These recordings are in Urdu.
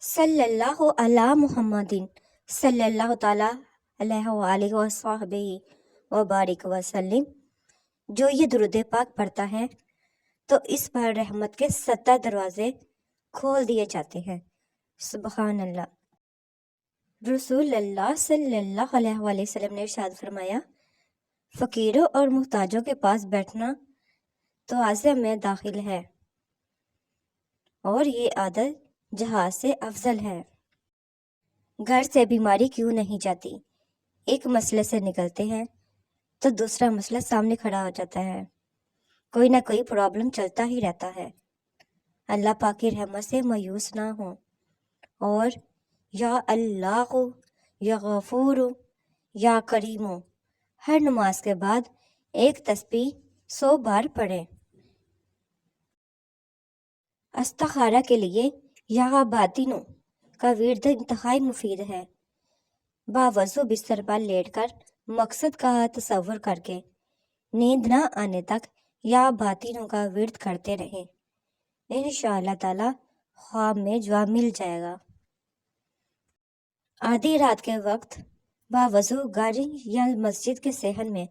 صلی اللہ علی محمدin صلی اللہ تعالی علیہ وآلہ وصحبہ وبارک وسلم۔ جو یہ درود پاک پڑھتا ہے تو اس پر رحمت کے 70 دروازے کھول دیے جاتے ہیں۔ سبحان اللہ۔ رسول اللہ صلی اللہ علیہ وآلہ وسلم نے ارشاد فرمایا، فقیروں اور محتاجوں کے پاس بیٹھنا تو عزم میں داخل ہے، اور یہ عادت جہاز سے افضل ہے۔ گھر سے بیماری کیوں نہیں جاتی؟ ایک مسئلے سے نکلتے ہیں تو دوسرا مسئلہ سامنے کھڑا ہو جاتا ہے، کوئی نہ کوئی پرابلم چلتا ہی رہتا ہے۔ اللہ پاک کی رحمت سے مایوس نہ ہوں، اور یا اللہ، یا غفور، یا کریم ہر نماز کے بعد ایک تسبیح 100 بار پڑھیں۔ استخارہ کے لیے یا باطنوں کا ورد انتہائی مفید ہے۔ باوضو بستر پر لیٹ کر مقصد کا تصور کر کے نیند نہ آنے تک یا باطنوں کا ورد کرتے رہیں، انشاءاللہ تعالی خواب میں جواب مل جائے گا۔ آدھی رات کے وقت باوضو گاڑی یا مسجد کے صحن میں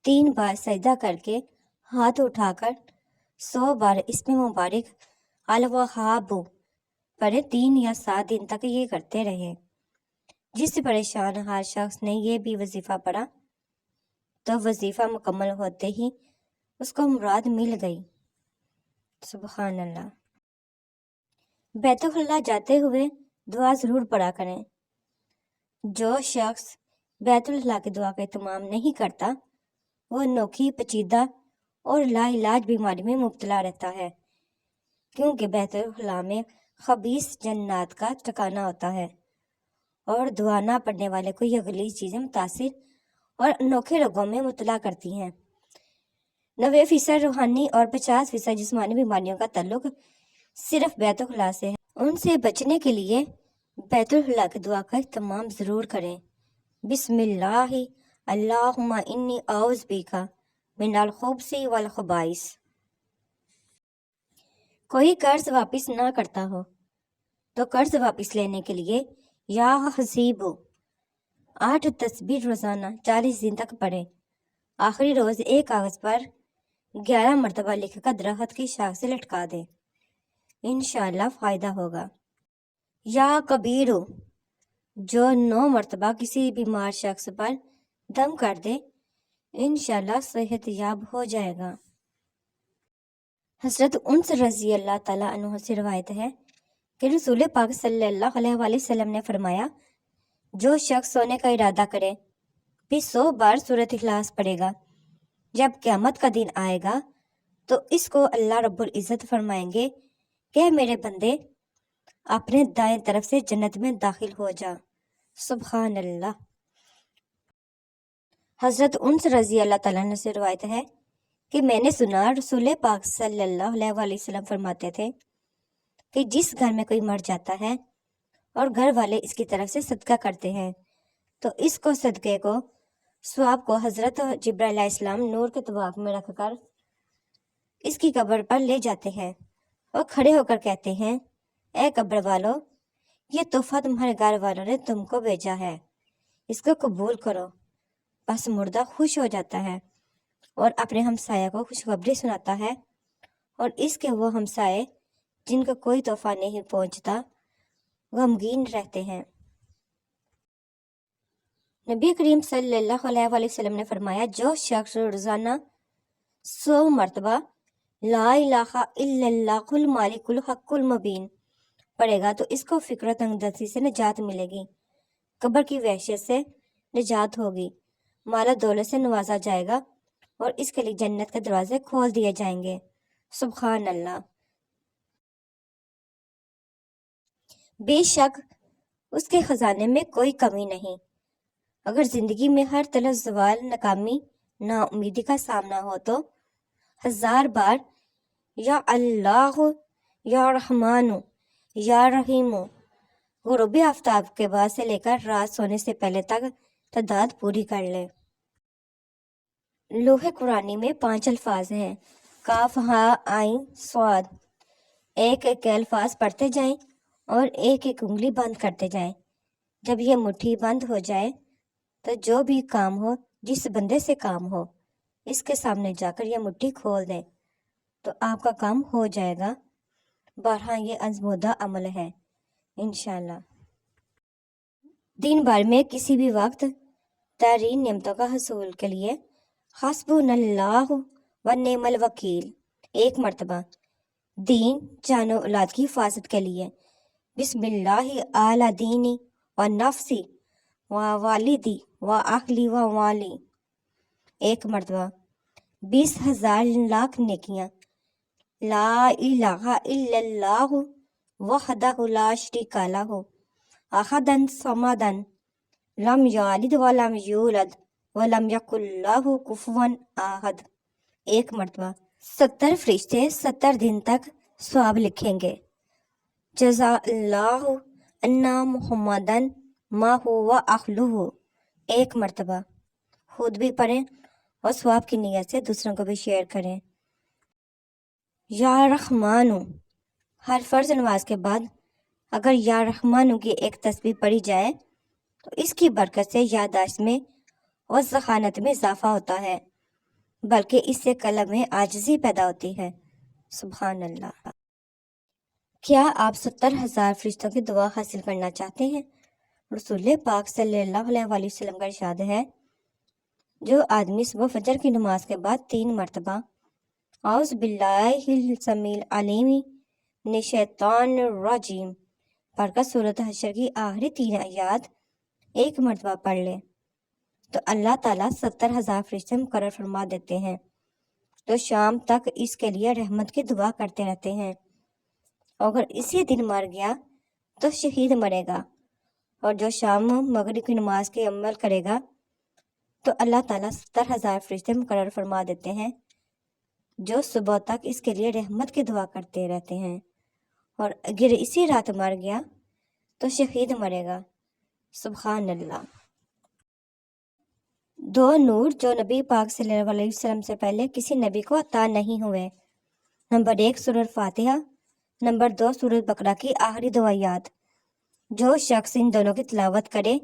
3 بار سجدہ کر کے ہاتھ اٹھا کر 100 بار اسم مبارک الوہاب پڑھیں۔ 3 یا 7 دن تک یہ کرتے رہیں۔ جس پریشان حال شخص نے یہ بھی وظیفہ پڑھا تو وظیفہ مکمل ہوتے ہی اس کو مراد مل گئی۔ سبحان اللہ۔ بیت اللہ جاتے ہوئے دعا ضرور پڑھا کریں۔ جو شخص بیت اللہ کی دعا کا اہتمام نہیں کرتا وہ انوکھی، پیچیدہ اور لا علاج بیماری میں مبتلا رہتا ہے، کیونکہ بیت اللہ میں خبیث جنات کا ٹھکانہ ہوتا ہے، اور دعا نہ پڑھنے والے کو یہ غلیظ چیزیں متاثر اور انوکھے روگوں میں مبتلا کرتی ہیں۔ 90% روحانی اور 50% جسمانی بیماریوں کا تعلق صرف بیت اللہ سے ہے۔ ان سے بچنے کے لیے بیت اللہ کی دعا کا اہتمام ضرور کریں۔ بسم اللہ اللہم انی اعوذ بک من الخبث والخبائث۔ کوئی قرض واپس نہ کرتا ہو تو قرض واپس لینے کے لیے یا حسیب 8 تسبیح روزانہ 40 دن تک پڑھیں۔ آخری روز ایک کاغذ پر 11 مرتبہ لکھ کر درخت کی شاخ سے لٹکا دیں، انشاءاللہ فائدہ ہوگا۔ یا کبیر جو 9 مرتبہ کسی بیمار شخص پر دم کر دے، انشاءاللہ صحت یاب ہو جائے گا۔ حضرت انس رضی اللہ تعالیٰ عنہ سے روایت ہے کہ رسول پاک صلی اللہ علیہ وآلہ وسلم نے فرمایا، جو شخص سونے کا ارادہ کرے بھی 100 بار سورۃ اخلاص پڑھے گا، جب قیامت کا دن آئے گا تو اس کو اللہ رب العزت فرمائیں گے کہ میرے بندے اپنے دائیں طرف سے جنت میں داخل ہو جا۔ سبحان اللہ۔ حضرت انس رضی اللہ تعالیٰ عنہ سے روایت ہے کہ میں نے سنا رسول پاک صلی اللہ علیہ وآلہ وسلم فرماتے تھے کہ جس گھر میں کوئی مر جاتا ہے اور گھر والے اس کی طرف سے صدقہ کرتے ہیں تو اس کو صدقے کو ثواب کو حضرت جبرائیل علیہ السلام نور کے طواق میں رکھ کر اس کی قبر پر لے جاتے ہیں اور کھڑے ہو کر کہتے ہیں، اے قبر والو، یہ تحفہ تمہارے گھر والوں نے تم کو بھیجا ہے، اس کو قبول کرو۔ بس مردہ خوش ہو جاتا ہے اور اپنے ہمسایہ کو خوشخبری سناتا ہے، اور اس کے وہ ہمسائے جن کو کوئی تحفہ نہیں پہنچتا غمگین رہتے ہیں۔ نبی کریم صلی اللہ علیہ وآلہ وسلم نے فرمایا، جو شخص روزانہ 100 مرتبہ لا الہ الا اللہ المالک الحق المبین پڑھے گا تو اس کو فکر و تنگدستی سے نجات ملے گی، قبر کی وحشت سے نجات ہوگی، مال و دولت سے نوازا جائے گا، اور اس کے لیے جنت کے دروازے کھول دیے جائیں گے۔ سبحان اللہ۔ بے شک اس کے خزانے میں کوئی کمی نہیں۔ اگر زندگی میں ہر طرف زوال، ناکامی، نا امیدی کا سامنا ہو تو 1000 بار یا اللہ، یا رحمان، یا رحیم غروب آفتاب کے بعد سے لے کر رات سونے سے پہلے تک تعداد پوری کر لیں۔ لوح قرآنی میں 5 الفاظ ہیں، کاف ہا عین صاد۔ ایک ایک الفاظ پڑھتے جائیں اور ایک ایک انگلی بند کرتے جائیں۔ جب یہ مٹھی بند ہو جائے تو جو بھی کام ہو، جس بندے سے کام ہو، اس کے سامنے جا کر یہ مٹھی کھول دیں تو آپ کا کام ہو جائے گا۔ بہرحال یہ آزمودہ عمل ہے انشاءاللہ۔ دن بھر میں کسی بھی وقت ترین نعمتوں کا حصول کے لیے حسبنا اللہ و نعم الوکیل 1 مرتبہ، دین جان و اولاد کی حفاظت کے لیے بسم اللہ اعلی دینی و نفسی و والدی و اہلی و والی 1 مرتبہ، 20,000 لاکھ نیکیاں، لا الہ الا اللہ وحدہ لا شریک لہ احدن صمدن لم یلد ولم یولد ولم یکن لہ کفوا احد 1 مرتبہ، 70 فرشتے 70 دن تک ثواب لکھیں گے۔ جزا اللہ انا محمدن ما هو اہلہ 1 مرتبہ، خود بھی پڑھیں اور ثواب کی نیت سے دوسروں کو بھی شیئر کریں۔ یا رحمانو، ہر فرض نماز کے بعد اگر یا رحمانو کی ایک تسبیح پڑھی جائے تو اس کی برکت سے یادداشت میں اور ذہانت میں اضافہ ہوتا ہے، بلکہ اس سے قلب میں عاجزی پیدا ہوتی ہے۔ سبحان اللہ۔ کیا آپ 70,000 فرشتوں کی دعا حاصل کرنا چاہتے ہیں؟ رسول پاک صلی اللہ علیہ وآلہ وسلم کا ارشاد ہے، جو آدمی صبح فجر کی نماز کے بعد 3 مرتبہ اعوذ باللہ السمیع العلیم من الشیطان الرجیم پڑھ کر سورۃ حشر کی آخری 3 آیات 1 مرتبہ پڑھ لے تو اللہ تعالیٰ 70,000 فرشتے مقرر فرما دیتے ہیں، تو شام تک اس کے لیے رحمت کی دعا کرتے رہتے ہیں۔ اگر اسی دن مر گیا تو شہید مرے گا، اور جو شام مغرب کی نماز کے عمل کرے گا تو اللہ تعالیٰ 70,000 فرشتے مقرر فرما دیتے ہیں جو صبح تک اس کے لیے رحمت کی دعا کرتے رہتے ہیں، اور اگر اسی رات مر گیا تو شہید مرے گا۔ سبحان اللہ۔ 2 نور جو نبی پاک صلی اللہ علیہ وسلم سے پہلے کسی نبی کو عطا نہیں ہوئے۔ نمبر 1 سورۃ فاتحہ، نمبر 2 سورۃ بقرہ کی آخری 2 آیات۔ جو شخص ان دونوں کی تلاوت کرے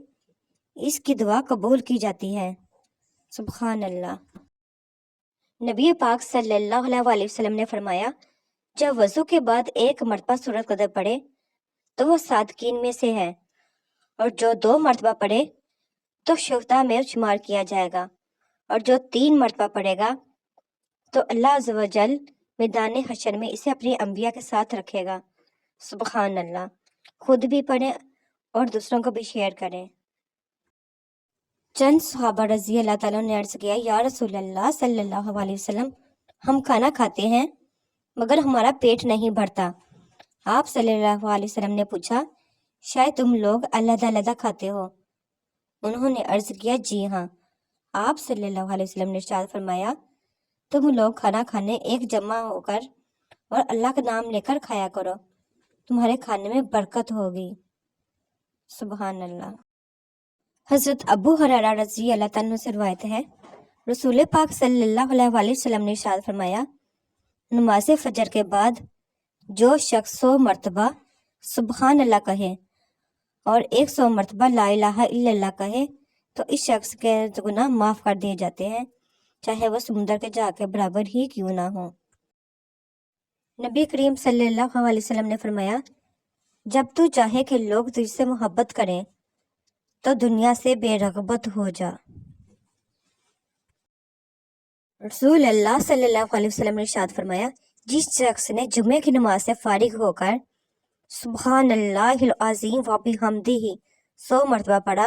اس کی دعا قبول کی جاتی ہے۔ سبحان اللہ۔ نبی پاک صلی اللہ علیہ وآلہ وسلم نے فرمایا، جب وضو کے بعد 1 مرتبہ سورۃ قدر پڑھے تو وہ صادقین میں سے ہے، اور جو 2 مرتبہ پڑھے تو شہداء میں شمار کیا جائے گا، اور جو 3 مرتبہ پڑھے گا تو اللہ عز و جل میدان حشر میں اسے اپنے انبیاء کے ساتھ رکھے گا۔ سبحان اللہ۔ خود بھی پڑھیں اور دوسروں کو بھی شیئر کریں۔ چند صحابہ رضی اللہ تعالیٰ نے عرض کیا، یا رسول اللہ صلی اللہ علیہ وسلم، ہم کھانا کھاتے ہیں مگر ہمارا پیٹ نہیں بھرتا۔ آپ صلی اللہ علیہ وسلم نے پوچھا، شاید تم لوگ علیحدہ علیحدہ کھاتے ہو؟ انہوں نے عرض کیا، جی ہاں۔ آپ صلی اللہ علیہ وسلم نے ارشاد فرمایا، تم لوگ کھانا کھانے ایک جمع ہو کر اور اللہ کا نام لے کر کھایا کرو، تمہارے کھانے میں برکت ہوگی۔ سبحان اللہ۔ حضرت ابو ہریرہ رضی اللہ تعالیٰ سے روایت ہے، رسول پاک صلی اللہ علیہ وآلہ وسلم نے ارشاد فرمایا، نماز فجر کے بعد جو شخص 100 مرتبہ سبحان اللہ کہے اور 100 مرتبہ لا الہ الا اللہ کہے تو اس شخص کے گناہ معاف کر دیے جاتے ہیں، چاہے وہ سمندر کے جا کے برابر ہی کیوں نہ ہو۔ نبی کریم صلی اللہ علیہ وسلم نے فرمایا، جب تو چاہے کہ لوگ تجھ سے محبت کریں تو دنیا سے بے رغبت ہو جا۔ رسول اللہ صلی اللہ علیہ وسلم نے ارشاد فرمایا، جس شخص نے جمعے کی نماز سے فارغ ہو کر سبحان اللہ العظیم و بحمدہ 100 مرتبہ پڑھا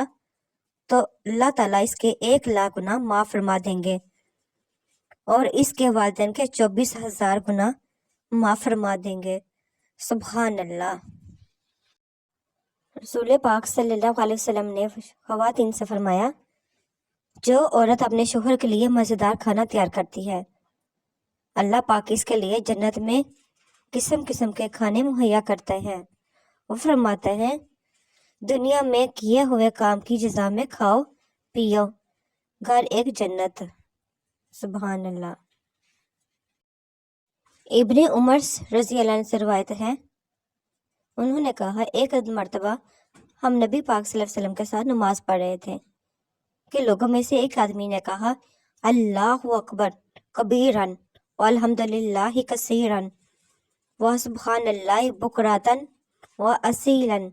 تو اللہ تعالیٰ اس کے 1,00,000 گناہ معاف فرما دیں گے، اور اس کے والدین کے 24,000 گناہ معاف فرما دیں گے۔ سبحان اللہ۔ رسول پاک صلی اللہ علیہ وسلم نے خواتین سے فرمایا، جو عورت اپنے شوہر کے لیے مزیدار کھانا تیار کرتی ہے، اللہ پاک اس کے لیے جنت میں قسم قسم کے کھانے مہیا کرتے ہیں۔ وہ فرماتے ہیں، دنیا میں کیے ہوئے کام کی جزا میں کھاؤ پیو، گھر ایک جنت۔ سبحان اللہ۔ ابن عمر رضی اللہ عنہ سے روایت ہے، انہوں نے کہا ایک مرتبہ ہم نبی پاک صلی اللہ علیہ وسلم کے ساتھ نماز پڑھ رہے تھے کہ لوگوں میں سے ایک آدمی نے کہا اللہ اکبر کبیرن والحمدللہ کثیرن وسبحان اللہ بکراتن واصیلن۔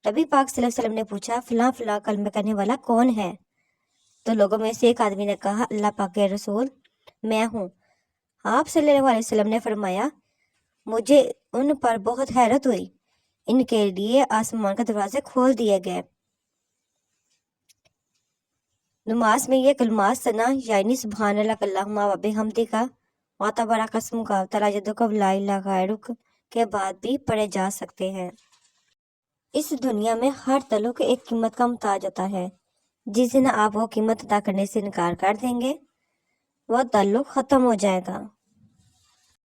نبی پاک صلی اللہ علیہ وسلم نے پوچھا فلاں فلاں کلمہ کہنے والا کون ہے؟ تو لوگوں میں سے ایک آدمی نے کہا اللہ پاک کے رسول میں ہوں۔ آپ صلی اللہ علیہ وسلم نے فرمایا مجھے ان پر بہت حیرت ہوئی، ان کے لیے آسمان کے دروازے کھول دیے گئے۔ نماز میں یہ کلمات ثنا یعنی سبحان اللہ اللہم و بحمدک و تبارک اسمک و تعالی جدک و لا الہ غیرک کے بعد بھی پڑھے جا سکتے ہیں۔ اس دنیا میں ہر تعلق ایک قیمت کا محتاج ہوتا ہے، جس دن آپ وہ قیمت ادا کرنے سے انکار کر دیں گے وہ تعلق ختم ہو جائے گا۔